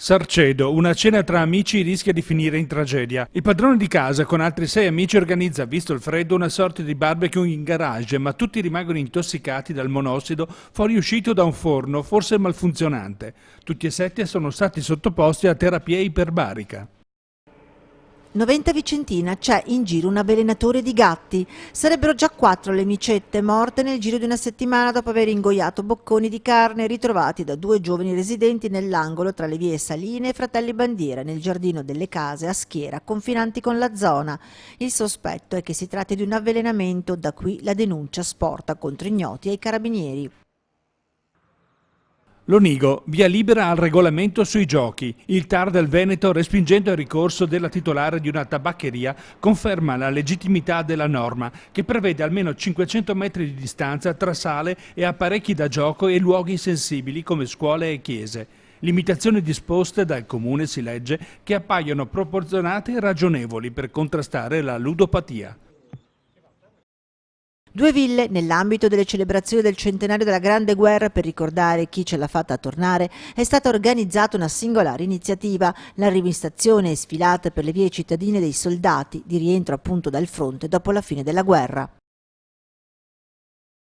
Sarcedo, una cena tra amici rischia di finire in tragedia. Il padrone di casa con altri 6 amici organizza, visto il freddo, una sorta di barbecue in garage, ma tutti rimangono intossicati dal monossido fuoriuscito da un forno, forse malfunzionante. Tutti e 7 sono stati sottoposti a terapia iperbarica. Noventa Vicentina, c'è in giro un avvelenatore di gatti. Sarebbero già 4 le micette morte nel giro di una settimana dopo aver ingoiato bocconi di carne ritrovati da 2 giovani residenti nell'angolo tra le vie Saline e Fratelli Bandiera, nel giardino delle case a schiera confinanti con la zona. Il sospetto è che si tratti di un avvelenamento, da qui la denuncia sporta contro ignoti ai carabinieri. Lonigo, via libera al regolamento sui giochi. Il TAR del Veneto, respingendo il ricorso della titolare di una tabaccheria, conferma la legittimità della norma, che prevede almeno 500 metri di distanza tra sale e apparecchi da gioco e luoghi sensibili come scuole e chiese. Limitazioni disposte dal Comune, si legge, che appaiono proporzionate e ragionevoli per contrastare la ludopatia. 2 ville, nell'ambito delle celebrazioni del centenario della Grande Guerra per ricordare chi ce l'ha fatta tornare, è stata organizzata una singolare iniziativa, la rivisitazione e sfilate per le vie cittadine dei soldati, di rientro appunto dal fronte dopo la fine della guerra.